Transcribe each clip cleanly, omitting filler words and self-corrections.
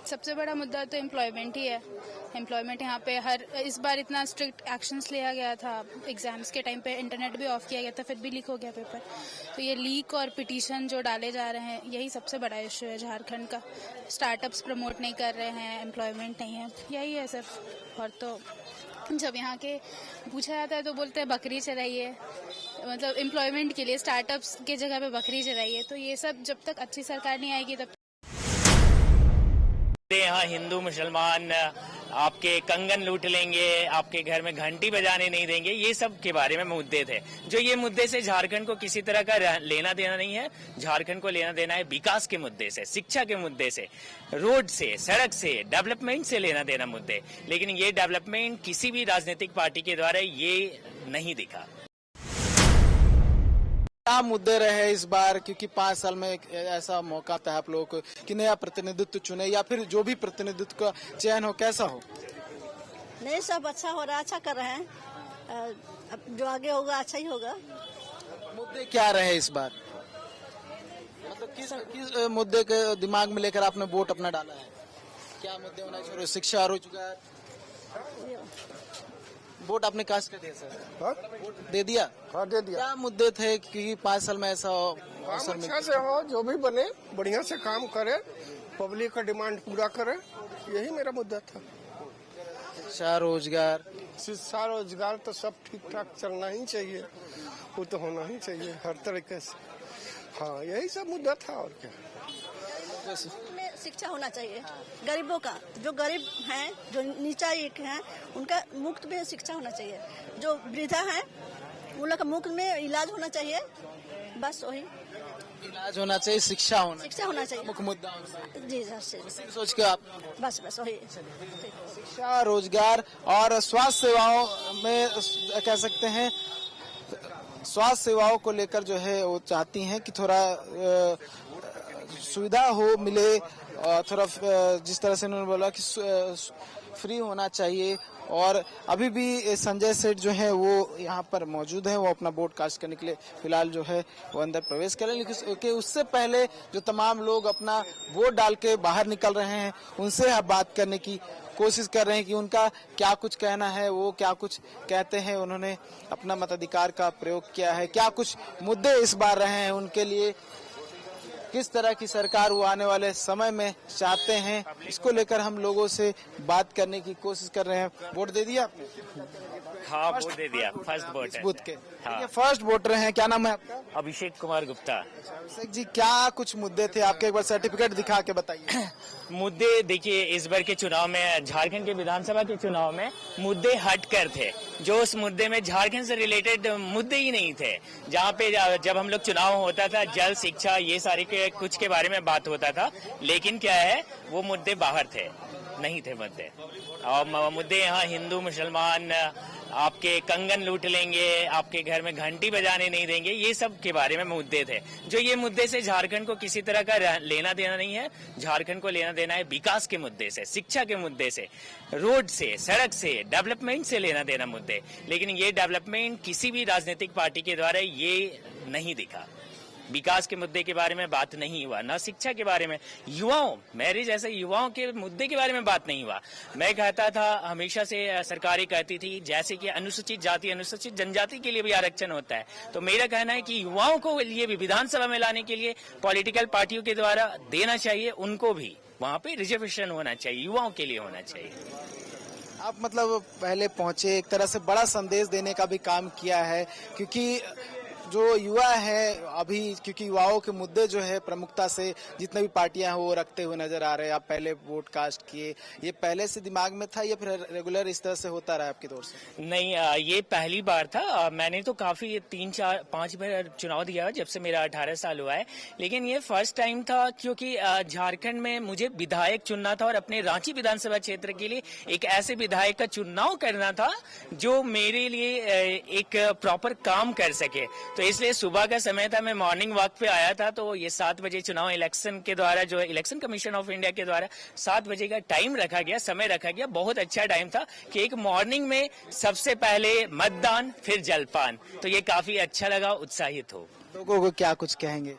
सबसे बड़ा मुद्दा तो एम्प्लॉयमेंट ही है। एम्प्लॉयमेंट यहाँ पे इस बार इतना स्ट्रिक्ट एक्शंस लिया गया था। एग्जाम्स के टाइम पे इंटरनेट भी ऑफ किया गया था, फिर भी लीक हो गया पेपर। तो ये लीक और पिटीशन जो डाले जा रहे हैं, यही सबसे बड़ा इशू है झारखंड का। स्टार्टअप्स प्रमोट नहीं कर रहे हैं, एम्प्लॉयमेंट नहीं है, यही है सिर्फ। और तो जब यहाँ के पूछा जाता है तो बोलते हैं बकरी चराइए, मतलब एम्प्लॉयमेंट के लिए स्टार्टअप्स के जगह पे बकरी चराइए। तो ये सब जब तक अच्छी सरकार नहीं आएगी तब यहाँ हिंदू मुसलमान आपके कंगन लूट लेंगे, आपके घर में घंटी बजाने नहीं देंगे, ये सब के बारे में मुद्दे थे। जो ये मुद्दे से झारखंड को किसी तरह का लेना देना नहीं है। झारखंड को लेना देना है विकास के मुद्दे से, शिक्षा के मुद्दे से, रोड से, सड़क से, डेवलपमेंट से लेना देना मुद्दे। लेकिन ये डेवलपमेंट किसी भी राजनीतिक पार्टी के द्वारा ये नहीं दिखा। क्या मुद्दे रहे इस बार, क्योंकि 5 साल में एक ऐसा मौका था आप लोगों को कि नया प्रतिनिधित्व चुने, या फिर जो भी प्रतिनिधित्व का चयन हो कैसा हो? नहीं, सब अच्छा हो रहा है, अच्छा कर रहे हैं। अब जो आगे होगा अच्छा ही होगा। मुद्दे क्या रहे इस बार, मतलब किस मुद्दे के दिमाग में लेकर आपने वोट अपना डाला है? क्या मुद्दे होना चाहिए? शिक्षा, रोजगार? वोट आपने कास्ट कर दिया सर? वोट दे दिया? हाँ, दे दिया। क्या मुद्दे थे कि 5 साल में ऐसा काम अच्छा से हो, जो भी बने बढ़िया से काम करे, पब्लिक का डिमांड पूरा करे, यही मेरा मुद्दा था। शिक्षा, रोजगार? शिक्षा रोजगार तो सब ठीक ठाक चलना ही चाहिए, वो तो होना ही चाहिए हर तरीके से। हाँ, यही सब मुद्दा था। और क्या में शिक्षा होना चाहिए गरीबों का, जो गरीब हैं, जो नीचा एक हैं, उनका मुफ्त में शिक्षा होना चाहिए। जो वृद्धा हैं उन लोग का मुफ्त में इलाज होना चाहिए। बस वही इलाज होना चाहिए, शिक्षा होना चाहिए, मुख्य मुद्दा। जी सर, सोच के आप बस वही शिक्षा, रोजगार और स्वास्थ्य सेवाओं में कह सकते हैं, स्वास्थ्य सेवाओं को लेकर जो है वो चाहती हैं कि थोड़ा सुविधा हो, मिले, थोड़ा जिस तरह से उन्होंने बोला कि फ्री होना चाहिए। और अभी भी संजय सेठ जो है वो यहाँ पर मौजूद है, वो अपना वोट कास्ट करने के लिए फिलहाल जो है वो अंदर प्रवेश करें, लेकिन उससे पहले जो तमाम लोग अपना वोट डाल के बाहर निकल रहे हैं उनसे हम बात करने की कोशिश कर रहे हैं कि उनका क्या कुछ कहना है, वो क्या कुछ कहते हैं, उन्होंने अपना मताधिकार का प्रयोग किया है, क्या कुछ मुद्दे इस बार रहे हैं उनके लिए, किस तरह की सरकार वो आने वाले समय में चाहते हैं, इसको लेकर हम लोगों से बात करने की कोशिश कर रहे हैं। वोट दे दिया आपने? हाँ, वोट दे दिया, फर्स्ट वोट है। बूथ के हाँ। ये फर्स्ट वोटर हैं, क्या नाम है आपका? अभिषेक कुमार गुप्ता। अभिषेक जी, क्या कुछ मुद्दे थे आपके, एक बार सर्टिफिकेट दिखा के बताइए। मुद्दे देखिए, इस बार के चुनाव में, झारखंड के विधानसभा के चुनाव में मुद्दे हटकर थे। जो उस मुद्दे में झारखंड से रिलेटेड मुद्दे ही नहीं थे। जहाँ पे जब हम लोग चुनाव होता था, जल, शिक्षा, ये सारे के कुछ के बारे में बात होता था, लेकिन क्या है, वो मुद्दे बाहर थे, नहीं थे मुद्दे। और मुद्दे यहाँ हिंदू मुसलमान आपके कंगन लूट लेंगे, आपके घर में घंटी बजाने नहीं देंगे, ये सब के बारे में मुद्दे थे। जो ये मुद्दे से झारखंड को किसी तरह का लेना देना नहीं है। झारखंड को लेना देना है विकास के मुद्दे से, शिक्षा के मुद्दे से, रोड से, सड़क से, डेवलपमेंट से लेना देना मुद्दे। लेकिन ये डेवलपमेंट किसी भी राजनीतिक पार्टी के द्वारा ये नहीं दिखा। विकास के मुद्दे के बारे में बात नहीं हुआ, ना शिक्षा के बारे में, युवाओं, मेरे जैसे युवाओं के मुद्दे के बारे में बात नहीं हुआ। मैं कहता था, हमेशा से सरकारें कहती थी, जैसे कि अनुसूचित जाति, अनुसूचित जनजाति के लिए भी आरक्षण होता है, तो मेरा कहना है कि युवाओं को लिए भी विधानसभा में लाने के लिए पॉलिटिकल पार्टियों के द्वारा देना चाहिए, उनको भी वहाँ पे रिजर्वेशन होना चाहिए, युवाओं के लिए होना चाहिए। आप मतलब पहले पहुंचे, एक तरह से बड़ा संदेश देने का भी काम किया है, क्योंकि जो युवा है अभी, क्योंकि युवाओं के मुद्दे जो है प्रमुखता से जितने भी पार्टियां हैं वो रखते हुए नजर आ रहे हैं। आप पहले वोट कास्ट किए, ये पहले से दिमाग में था या फिर रेगुलर इस तरह से होता रहा आपके दौर से? नहीं, ये पहली बार था। मैंने तो काफी 3, 4, 5 बार चुनाव दिया जब से मेरा 18 साल हुआ है, लेकिन ये फर्स्ट टाइम था, क्योंकि झारखंड में मुझे विधायक चुनना था और अपने रांची विधानसभा क्षेत्र के लिए एक ऐसे विधायक का चुनाव करना था जो मेरे लिए एक प्रॉपर काम कर सके। तो इसलिए सुबह का समय था, मैं मॉर्निंग वॉक पे आया था, तो ये 7 बजे चुनाव इलेक्शन के द्वारा, जो इलेक्शन कमीशन ऑफ इंडिया के द्वारा 7 बजे का टाइम रखा गया, समय रखा गया। बहुत अच्छा टाइम था कि एक मॉर्निंग में सबसे पहले मतदान, फिर जलपान, तो ये काफी अच्छा लगा, उत्साहित हो। लोगों को क्या कुछ कहेंगे?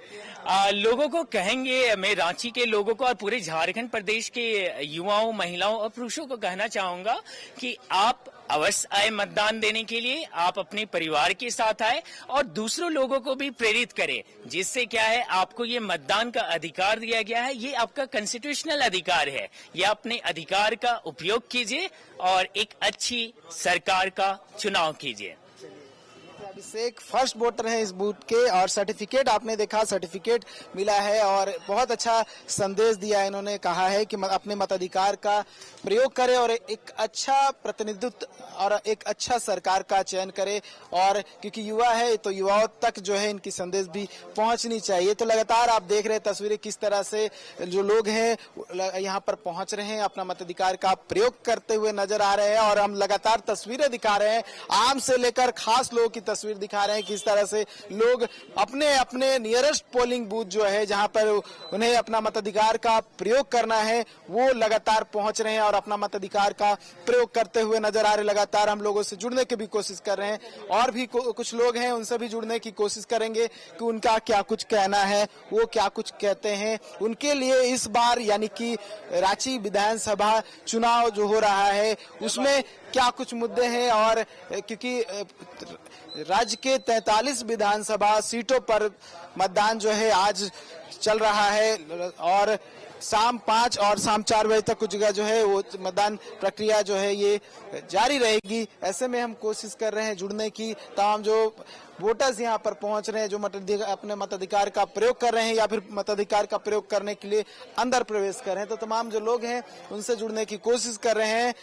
लोगों को कहेंगे, मैं रांची के लोगों को और पूरे झारखंड प्रदेश के युवाओं, महिलाओं और पुरुषों को कहना चाहूंगा कि आप अवश्य आए मतदान देने के लिए। आप अपने परिवार के साथ आए और दूसरों लोगों को भी प्रेरित करें, जिससे क्या है, आपको ये मतदान का अधिकार दिया गया है, ये आपका कॉन्स्टिट्यूशनल अधिकार है। ये अपने अधिकार का उपयोग कीजिए और एक अच्छी सरकार का चुनाव कीजिए। अभिषेक फर्स्ट वोटर है इस बूथ के और सर्टिफिकेट आपने देखा, सर्टिफिकेट मिला है और बहुत अच्छा संदेश दिया है। इन्होंने कहा है कि अपने मताधिकार का प्रयोग करें और एक अच्छा प्रतिनिधित्व और एक अच्छा सरकार का चयन करें, और क्योंकि युवा है तो युवाओं तक जो है इनकी संदेश भी पहुंचनी चाहिए। तो लगातार आप देख रहे हैं तस्वीरें किस तरह से जो लोग हैं यहाँ पर पहुंच रहे हैं, अपना मताधिकार का प्रयोग करते हुए नजर आ रहे हैं और हम लगातार तस्वीरें दिखा रहे हैं, आम से लेकर खास लोगों की तस्वीर दिखा रहे हैं किस तरह से लोग अपने अपने नियरेस्ट पोलिंग बूथ जो है जहां पर उन्हें अपना मताधिकार का प्रयोग करना है वो लगातार पहुंच रहे हैं और अपना मताधिकार का प्रयोग करते हुए नजर आ रहे। लगातार हम लोगों से जुड़ने की भी कोशिश कर रहे हैं और भी कुछ लोग हैं उनसे भी जुड़ने की कोशिश करेंगे कि उनका क्या कुछ कहना है, वो क्या कुछ कहते हैं। उनके लिए इस बार यानी कि रांची विधानसभा चुनाव जो हो रहा है उसमें क्या कुछ मुद्दे हैं, और क्योंकि राज्य के 43 विधानसभा सीटों पर मतदान जो है आज चल रहा है और शाम 5 और शाम 4 बजे तक कुछ जगह जो है वो मतदान प्रक्रिया जो है ये जारी रहेगी। ऐसे में हम कोशिश कर रहे हैं जुड़ने की, तमाम जो वोटर्स यहाँ पर पहुंच रहे हैं जो अपने मताधिकार का प्रयोग कर रहे हैं या फिर मताधिकार का प्रयोग करने के लिए अंदर प्रवेश कर रहे हैं, तो तमाम जो लोग हैं उनसे जुड़ने की कोशिश कर रहे हैं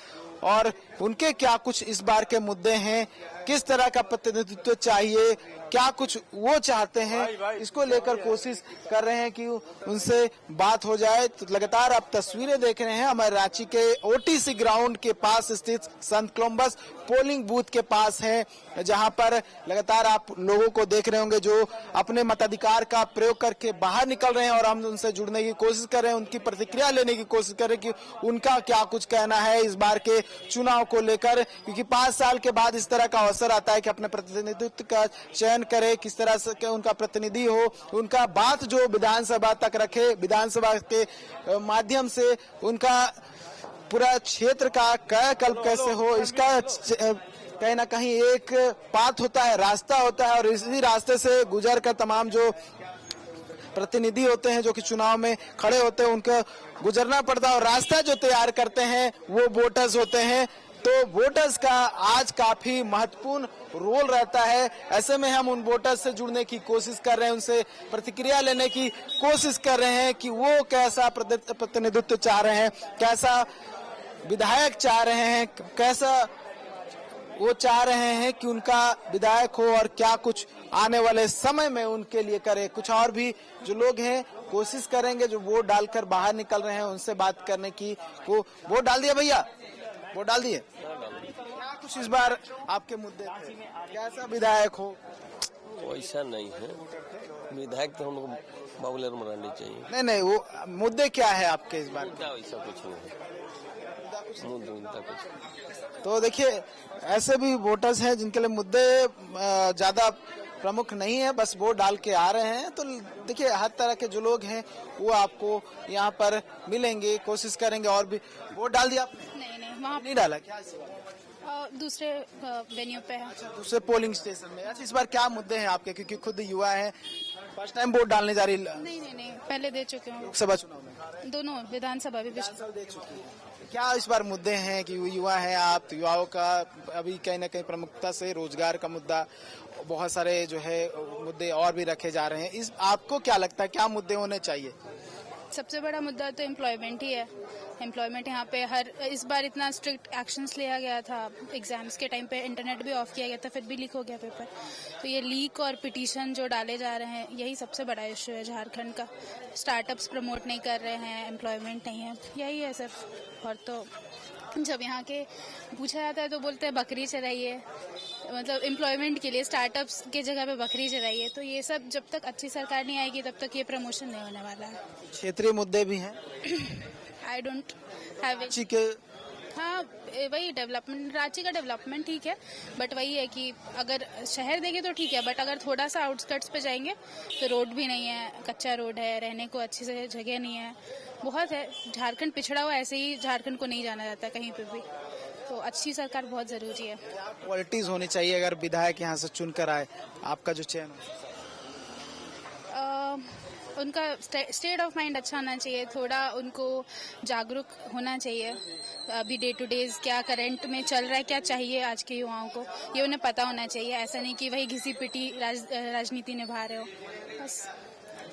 और उनके क्या कुछ इस बार के मुद्दे हैं, किस तरह का प्रतिनिधित्व चाहिए, क्या कुछ वो चाहते हैं, इसको लेकर कोशिश कर रहे हैं कि उनसे बात हो जाए। तो लगातार आप तस्वीरें देख रहे हैं हमारे रांची के ओटीसी ग्राउंड के पास स्थित संत कोलंबस पोलिंग बूथ के पास है, जहां पर लगातार आप लोगों को देख रहे होंगे जो अपने मताधिकार का प्रयोग करके बाहर निकल रहे हैं और हम उनसे जुड़ने की कोशिश कर रहे हैं, उनकी प्रतिक्रिया लेने की कोशिश कर रहे हैं कि उनका क्या कुछ कहना है इस बार के चुनाव को लेकर, क्योंकि 5 साल के बाद इस तरह का अवसर आता है कि अपने प्रतिनिधित्व का चयन करे, किस तरह से उनका प्रतिनिधि हो, उनका बात जो विधानसभा तक रखे, विधानसभा के माध्यम से उनका पूरा क्षेत्र का कायाकल्प कैसे हो, इसका कहीं ना कहीं एक पाथ होता है, रास्ता होता है और इसी रास्ते से गुजर कर तमाम जो प्रतिनिधि होते हैं जो कि चुनाव में खड़े होते हैं उनको गुजरना पड़ता है और रास्ता जो तैयार करते हैं वो वोटर्स होते हैं। तो वोटर्स का आज काफी महत्वपूर्ण रोल रहता है। ऐसे में हम उन वोटर्स से जुड़ने की कोशिश कर रहे हैं, उनसे प्रतिक्रिया लेने की कोशिश कर रहे हैं कि वो कैसा प्रतिनिधित्व चाह रहे हैं, कैसा विधायक चाह रहे हैं, कैसा वो चाह रहे हैं कि उनका विधायक हो और क्या कुछ आने वाले समय में उनके लिए करे। कुछ और भी जो लोग हैं कोशिश करेंगे जो वोट डालकर बाहर निकल रहे हैं उनसे बात करने की। वो वोट डाल दिया भैया, वोट डाल दिए? क्या कुछ इस बार आपके मुद्दे थे, कैसा विधायक हो? वैसा नहीं है, विधायक तो हम लोग बाबूलाल मरांडी चाहिए। नहीं, वो मुद्दे क्या है आपके इस बार? वैसा कुछ नहीं है, मुद्दा कुछ। तो देखिए ऐसे भी वोटर्स हैं जिनके लिए मुद्दे ज्यादा प्रमुख नहीं है, बस वोट डाल के आ रहे हैं। तो देखिए हर तरह के जो लोग हैं वो आपको यहाँ पर मिलेंगे, कोशिश करेंगे। और भी वोट डाल दिया आपने? नहीं वहाँ नहीं डाला क्या? दूसरे वेन्यू पे है। दूसरे पोलिंग स्टेशन में। अच्छा, इस बार क्या मुद्दे हैं आपके, क्योंकि खुद युवा हैं, फर्स्ट टाइम वोट डालने जा रही? नहीं पहले दे चुके हूँ, लोकसभा चुनाव में दोनों विधानसभा भी दे चुकी है। क्या इस बार मुद्दे हैं कि युवा हैं आप, तो युवाओं का अभी कहीं ना कहीं प्रमुखता से रोजगार का मुद्दा, बहुत सारे जो है मुद्दे और भी रखे जा रहे हैं। इस आपको क्या लगता है क्या मुद्दे होने चाहिए? सबसे बड़ा मुद्दा तो एम्प्लॉयमेंट ही है। एम्प्लॉयमेंट यहाँ पे इस बार इतना स्ट्रिक्ट एक्शंस लिया गया था, एग्जाम्स के टाइम पे इंटरनेट भी ऑफ किया गया था, फिर भी लीक हो गया पेपर। तो ये लीक और पिटीशन जो डाले जा रहे हैं यही सबसे बड़ा इशू है झारखंड का। स्टार्टअप्स प्रमोट नहीं कर रहे हैं, एम्प्लॉयमेंट नहीं है, यही है सिर्फ। और तो जब यहाँ के पूछा जाता है तो बोलते हैं बकरी चराइए, मतलब एम्प्लॉयमेंट के लिए स्टार्टअप्स के जगह पे बकरी चराइए। तो ये सब जब तक अच्छी सरकार नहीं आएगी तब तक ये प्रमोशन नहीं होने वाला है। क्षेत्रीय मुद्दे भी हैं? आई डोंट हैव रांची के हाँ वही डेवलपमेंट, रांची का डेवलपमेंट ठीक है, बट वही है कि अगर शहर देखें तो ठीक है, बट अगर थोड़ा सा आउटस्कर्ट्स पे जाएंगे तो रोड भी नहीं है, कच्चा रोड है, रहने को अच्छी से जगह नहीं है, बहुत है। झारखंड पिछड़ा हुआ, ऐसे ही झारखंड को नहीं जाना जाता कहीं पे भी, तो अच्छी सरकार बहुत जरूरी है। क्वालिटीज होनी चाहिए अगर विधायक यहाँ से चुनकर आए, आपका जो चयन हो? उनका स्टेट ऑफ माइंड अच्छा होना चाहिए, थोड़ा उनको जागरूक होना चाहिए। अभी डे टू डेज क्या करंट में चल रहा है, क्या चाहिए आज के युवाओं को, ये उन्हें पता होना चाहिए। ऐसा नहीं कि वही घिसी पिटी राजनीति निभा रहे हो बस।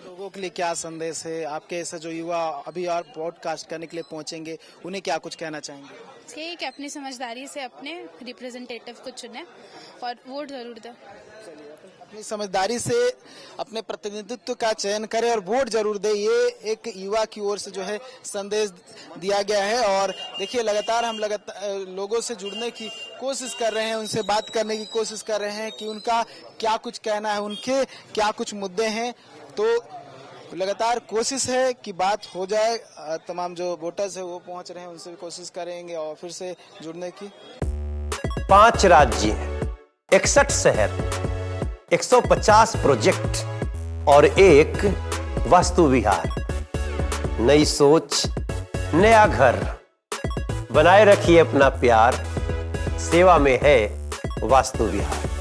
लोगों के लिए क्या संदेश है आपके, ऐसे जो युवा अभी और पॉडकास्ट करने के लिए पहुंचेंगे, उन्हें क्या कुछ कहना चाहेंगे? यही कि अपनी समझदारी से अपने रिप्रेजेंटेटिव को चुने और वोट जरूर दें। अपनी समझदारी से अपने प्रतिनिधित्व का चयन करें और वोट जरूर दे, ये एक युवा की ओर से जो है संदेश दिया गया है। और देखिए लगातार हम लोगों से जुड़ने की कोशिश कर रहे हैं, उनसे बात करने की कोशिश कर रहे हैं कि उनका क्या कुछ कहना है, उनके क्या कुछ मुद्दे हैं। तो लगातार कोशिश है कि बात हो जाए, तमाम जो वोटर्स है वो पहुंच रहे हैं, उनसे भी कोशिश करेंगे और फिर से जुड़ने की। 5 राज्य, 61 शहर, 150 प्रोजेक्ट और एक वास्तु विहार। नई सोच, नया घर, बनाए रखिए अपना प्यार, सेवा में है वास्तु विहार।